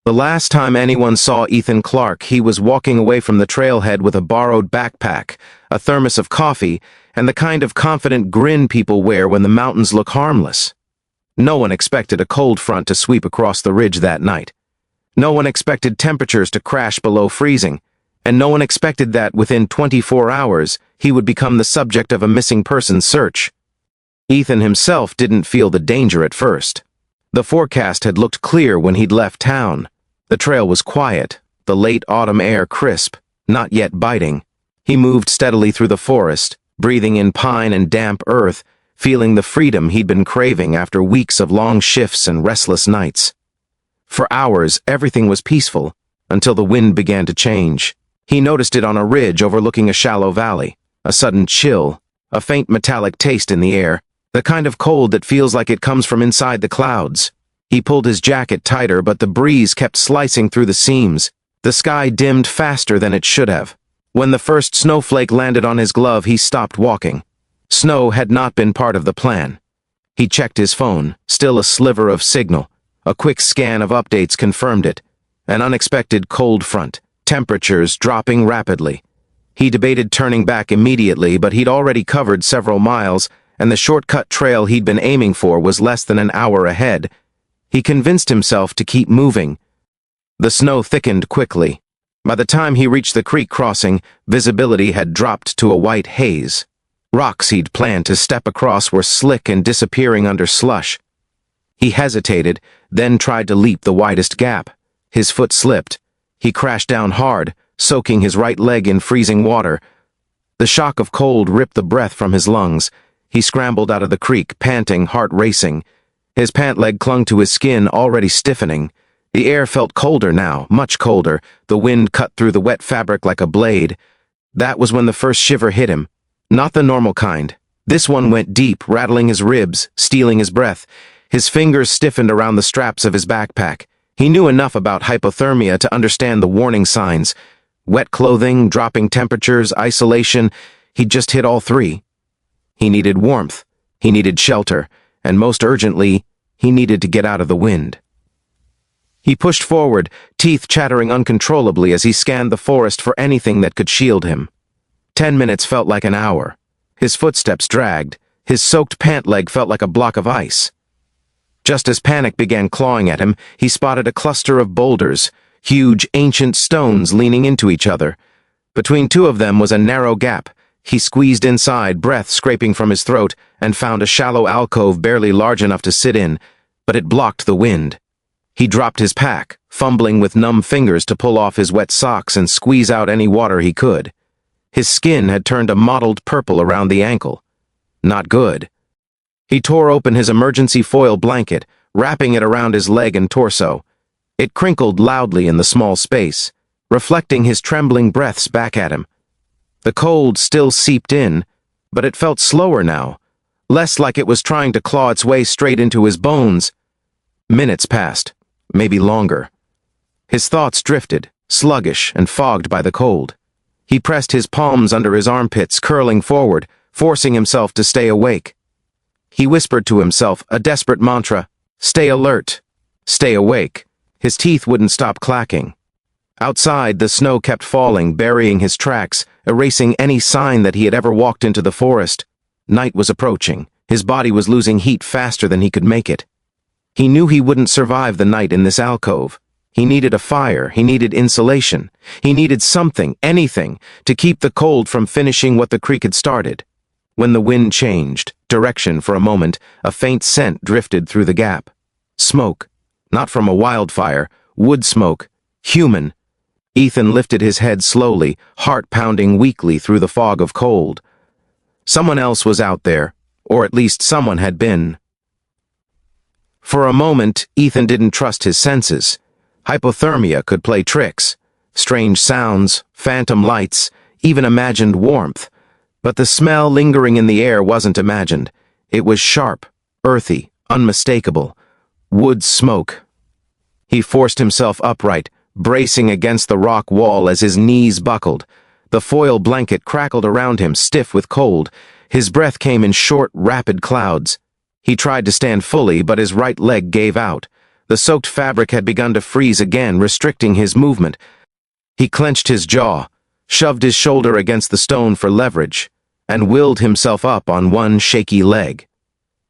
The last time anyone saw Ethan Clark, he was walking away from the trailhead with a borrowed backpack, a thermos of coffee, and the kind of confident grin people wear when the mountains look harmless. No one expected a cold front to sweep across the ridge that night. No one expected temperatures to crash below freezing, and no one expected that within 24 hours he would become the subject of a missing persons search. Ethan himself didn't feel the danger at first. The forecast had looked clear when he'd left town. The trail was quiet, the late autumn air crisp, not yet biting. He moved steadily through the forest, breathing in pine and damp earth, feeling the freedom he'd been craving after weeks of long shifts and restless nights. For hours, everything was peaceful, until the wind began to change. He noticed it on a ridge overlooking a shallow valley, a sudden chill, a faint metallic taste in the air, the kind of cold that feels like it comes from inside the clouds. He pulled his jacket tighter, but the breeze kept slicing through the seams. The sky dimmed faster than it should have. When the first snowflake landed on his glove, he stopped walking. Snow had not been part of the plan. He checked his phone, still a sliver of signal. A quick scan of updates confirmed it. An unexpected cold front, temperatures dropping rapidly. He debated turning back immediately, but he'd already covered several miles, and the shortcut trail he'd been aiming for was less than an hour ahead. He convinced himself to keep moving. The snow thickened quickly. By the time he reached the creek crossing, visibility had dropped to a white haze. Rocks he'd planned to step across were slick and disappearing under slush. He hesitated, then tried to leap the widest gap. His foot slipped. He crashed down hard, soaking his right leg in freezing water. The shock of cold ripped the breath from his lungs. He scrambled out of the creek, panting, heart racing. His pant leg clung to his skin, already stiffening. The air felt colder now, much colder. The wind cut through the wet fabric like a blade. That was when the first shiver hit him. Not the normal kind. This one went deep, rattling his ribs, stealing his breath. His fingers stiffened around the straps of his backpack. He knew enough about hypothermia to understand the warning signs. Wet clothing, dropping temperatures, isolation. He'd just hit all three. He needed warmth. He needed shelter. And most urgently, he needed to get out of the wind. He pushed forward, teeth chattering uncontrollably as he scanned the forest for anything that could shield him. 10 minutes felt like an hour. His footsteps dragged. His soaked pant leg felt like a block of ice. Just as panic began clawing at him, he spotted a cluster of boulders, huge ancient stones leaning into each other. Between two of them was a narrow gap. He squeezed inside, breath scraping from his throat, and found a shallow alcove barely large enough to sit in, but it blocked the wind. He dropped his pack, fumbling with numb fingers to pull off his wet socks and squeeze out any water he could. His skin had turned a mottled purple around the ankle. Not good. He tore open his emergency foil blanket, wrapping it around his leg and torso. It crinkled loudly in the small space, reflecting his trembling breaths back at him. The cold still seeped in, but it felt slower now, less like it was trying to claw its way straight into his bones. Minutes passed, maybe longer. His thoughts drifted, sluggish and fogged by the cold. He pressed his palms under his armpits, curling forward, forcing himself to stay awake. He whispered to himself a desperate mantra, "Stay alert, stay awake." His teeth wouldn't stop clacking. Outside, the snow kept falling, burying his tracks, erasing any sign that he had ever walked into the forest. Night was approaching. His body was losing heat faster than he could make it. He knew he wouldn't survive the night in this alcove. He needed a fire. He needed insulation. He needed something, anything, to keep the cold from finishing what the creek had started. When the wind changed direction for a moment, a faint scent drifted through the gap. Smoke. Not from a wildfire. Wood smoke. Human. Ethan lifted his head slowly, heart pounding weakly through the fog of cold. Someone else was out there, or at least someone had been. For a moment, Ethan didn't trust his senses. Hypothermia could play tricks. Strange sounds, phantom lights, even imagined warmth. But the smell lingering in the air wasn't imagined. It was sharp, earthy, unmistakable. Wood smoke. He forced himself upright, bracing against the rock wall as his knees buckled. The foil blanket crackled around him, stiff with cold. His breath came in short, rapid clouds. He tried to stand fully, but his right leg gave out. The soaked fabric had begun to freeze again, restricting his movement. He clenched his jaw, shoved his shoulder against the stone for leverage, and willed himself up on one shaky leg.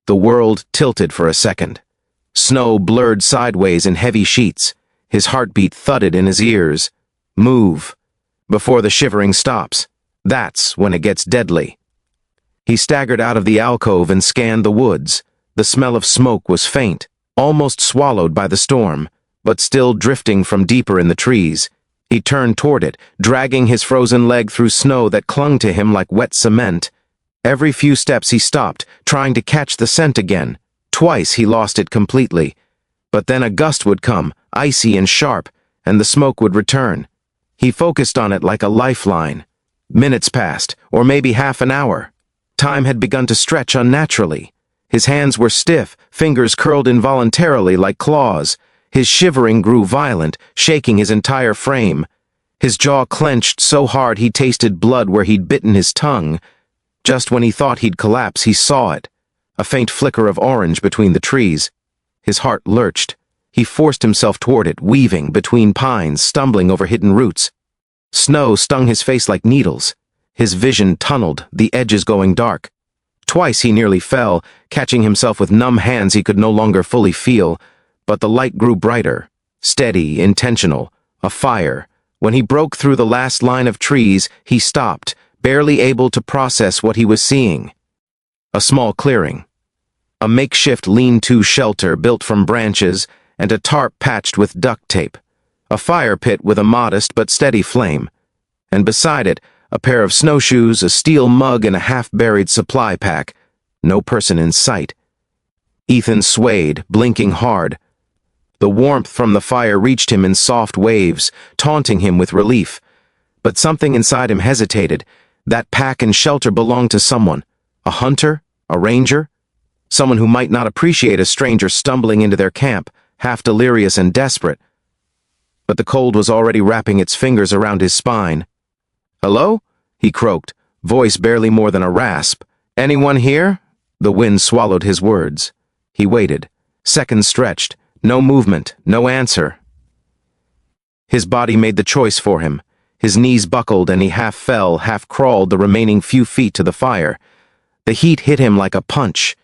The world tilted for a second. Snow blurred sideways in heavy sheets. His heartbeat thudded in his ears. Move, before the shivering stops. That's when it gets deadly. He staggered out of the alcove and scanned the woods. The smell of smoke was faint, almost swallowed by the storm, but still drifting from deeper in the trees. He turned toward it, dragging his frozen leg through snow that clung to him like wet cement. Every few steps he stopped, trying to catch the scent again. Twice he lost it completely. But then a gust would come, icy and sharp, and the smoke would return. He focused on it like a lifeline. Minutes passed, or maybe half an hour. Time had begun to stretch unnaturally. His hands were stiff, fingers curled involuntarily like claws. His shivering grew violent, shaking his entire frame. His jaw clenched so hard he tasted blood where he'd bitten his tongue. Just when he thought he'd collapse, he saw it. A faint flicker of orange between the trees. His heart lurched. He forced himself toward it, weaving between pines, stumbling over hidden roots. Snow stung his face like needles. His vision tunneled, the edges going dark. Twice he nearly fell, catching himself with numb hands he could no longer fully feel. But the light grew brighter, steady, intentional, a fire. When he broke through the last line of trees, he stopped, barely able to process what he was seeing. A small clearing. A makeshift lean-to shelter built from branches and a tarp patched with duct tape. A fire pit with a modest but steady flame. And beside it, a pair of snowshoes, a steel mug, and a half-buried supply pack. No person in sight. Ethan swayed, blinking hard. The warmth from the fire reached him in soft waves, taunting him with relief. But something inside him hesitated. That pack and shelter belonged to someone. A hunter? A ranger? Someone who might not appreciate a stranger stumbling into their camp, half delirious and desperate. But the cold was already wrapping its fingers around his spine. "Hello?" he croaked, voice barely more than a rasp. "Anyone here?" The wind swallowed his words. He waited. Seconds stretched. No movement, no answer. His body made the choice for him. His knees buckled and he half fell, half crawled the remaining few feet to the fire. The heat hit him like a punch.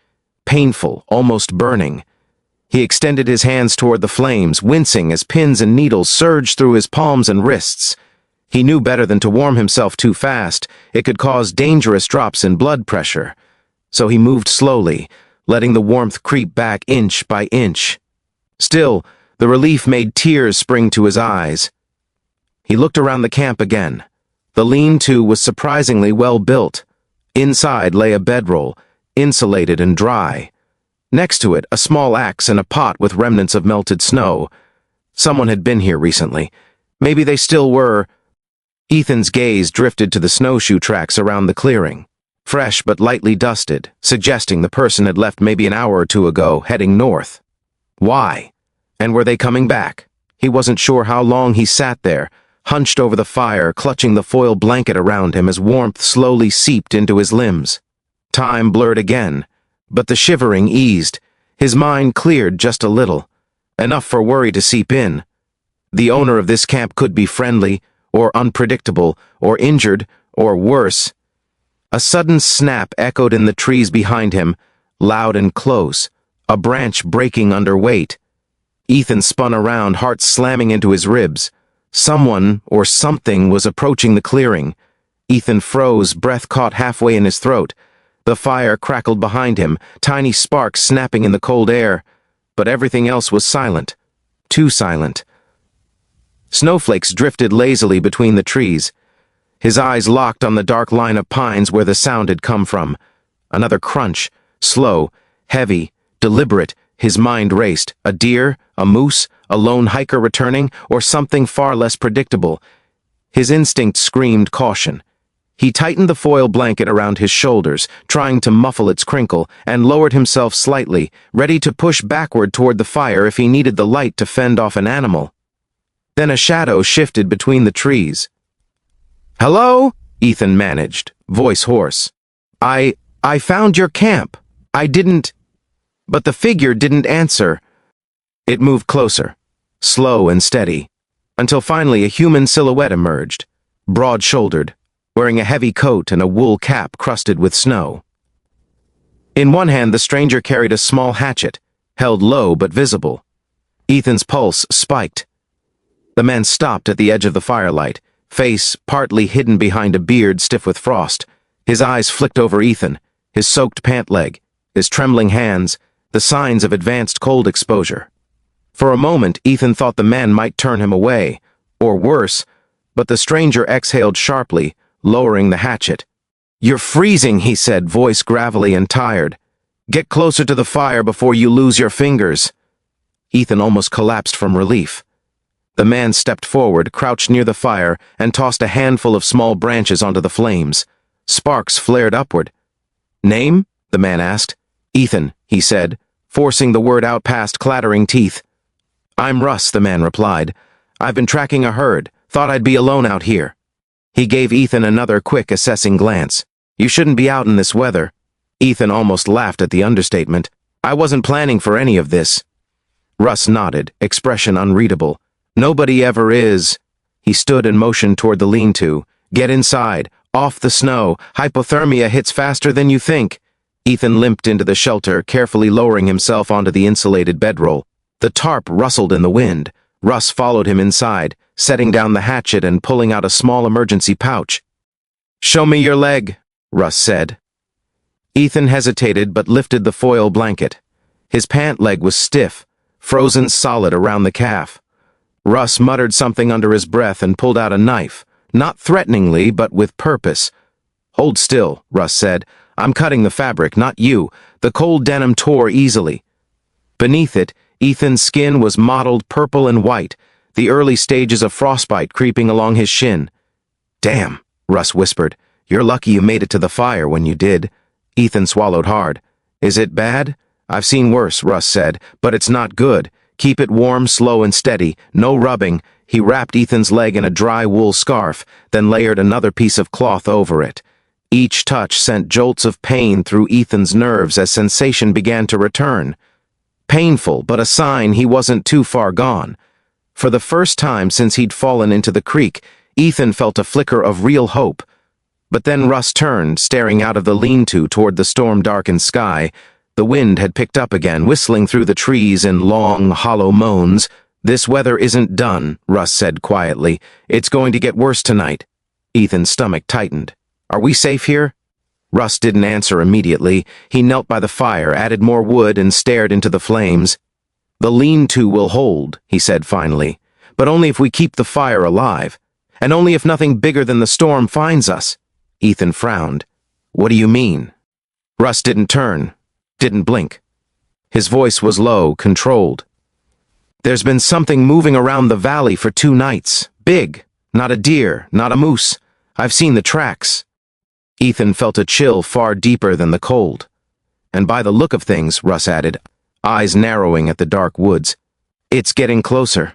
Painful, almost burning. He extended his hands toward the flames, wincing as pins and needles surged through his palms and wrists. He knew better than to warm himself too fast. It could cause dangerous drops in blood pressure. So he moved slowly, letting the warmth creep back inch by inch. Still, the relief made tears spring to his eyes. He looked around the camp again. The lean-to was surprisingly well built. Inside lay a bedroll, insulated and dry. Next to it, a small axe and a pot with remnants of melted snow. Someone had been here recently. Maybe they still were. Ethan's gaze drifted to the snowshoe tracks around the clearing. Fresh but lightly dusted, suggesting the person had left maybe an hour or two ago, heading north. Why? And were they coming back? He wasn't sure how long he sat there, hunched over the fire, clutching the foil blanket around him as warmth slowly seeped into his limbs. Time blurred again, but the shivering eased. His mind cleared just a little, enough for worry to seep in. The owner of this camp could be friendly, or unpredictable, or injured, or worse. A sudden snap echoed in the trees behind him, loud and close, a branch breaking under weight. Ethan spun around, heart slamming into his ribs. Someone, or something, was approaching the clearing. Ethan froze, breath caught halfway in his throat. The fire crackled behind him, tiny sparks snapping in the cold air. But everything else was silent. Too silent. Snowflakes drifted lazily between the trees. His eyes locked on the dark line of pines where the sound had come from. Another crunch, slow, heavy, deliberate. His mind raced. A deer, a moose, a lone hiker returning, or something far less predictable. His instinct screamed caution. He tightened the foil blanket around his shoulders, trying to muffle its crinkle, and lowered himself slightly, ready to push backward toward the fire if he needed the light to fend off an animal. Then a shadow shifted between the trees. "Hello?" Ethan managed, voice hoarse. I found your camp. I didn't..." But the figure didn't answer. It moved closer, slow and steady, until finally a human silhouette emerged, broad-shouldered, wearing a heavy coat and a wool cap crusted with snow. In one hand, the stranger carried a small hatchet, held low but visible. Ethan's pulse spiked. The man stopped at the edge of the firelight, face partly hidden behind a beard stiff with frost. His eyes flicked over Ethan, his soaked pant leg, his trembling hands, the signs of advanced cold exposure. For a moment, Ethan thought the man might turn him away, or worse, but the stranger exhaled sharply, lowering the hatchet. "You're freezing," he said, voice gravelly and tired. "Get closer to the fire before you lose your fingers." Ethan almost collapsed from relief. The man stepped forward, crouched near the fire, and tossed a handful of small branches onto the flames. Sparks flared upward. "Name?" the man asked. "Ethan," he said, forcing the word out past clattering teeth. "I'm Russ," the man replied. "I've been tracking a herd. Thought I'd be alone out here." He gave Ethan another quick, assessing glance. "You shouldn't be out in this weather." Ethan almost laughed at the understatement. "I wasn't planning for any of this." Russ nodded, expression unreadable. "Nobody ever is." He stood and motioned toward the lean-to. "Get inside. Off the snow. Hypothermia hits faster than you think." Ethan limped into the shelter, carefully lowering himself onto the insulated bedroll. The tarp rustled in the wind. Russ followed him inside, setting down the hatchet and pulling out a small emergency pouch. "Show me your leg," Russ said. Ethan hesitated but lifted the foil blanket. His pant leg was stiff, frozen solid around the calf. Russ muttered something under his breath and pulled out a knife, not threateningly but with purpose. "Hold still," Russ said. "I'm cutting the fabric, not you." The cold denim tore easily. Beneath it, Ethan's skin was mottled purple and white, the early stages of frostbite creeping along his shin. "Damn," Russ whispered. "You're lucky you made it to the fire when you did." Ethan swallowed hard. "Is it bad?" "I've seen worse," Russ said, "but it's not good. Keep it warm, slow and steady. No rubbing." He wrapped Ethan's leg in a dry wool scarf, then layered another piece of cloth over it. Each touch sent jolts of pain through Ethan's nerves as sensation began to return. Painful, but a sign he wasn't too far gone. For the first time since he'd fallen into the creek, Ethan felt a flicker of real hope. But then Russ turned, staring out of the lean-to toward the storm-darkened sky. The wind had picked up again, whistling through the trees in long, hollow moans. "This weather isn't done," Russ said quietly. "It's going to get worse tonight." Ethan's stomach tightened. "Are we safe here?" Russ didn't answer immediately. He knelt by the fire, added more wood, and stared into the flames. "The lean-to will hold," he said finally, "but only if we keep the fire alive, and only if nothing bigger than the storm finds us." Ethan frowned. "What do you mean?" Russ didn't turn, didn't blink. His voice was low, controlled. "There's been something moving around the valley for 2 nights. Big. Not a deer, not a moose. I've seen the tracks." Ethan felt a chill far deeper than the cold. "And by the look of things," Russ added, eyes narrowing at the dark woods, "it's getting closer."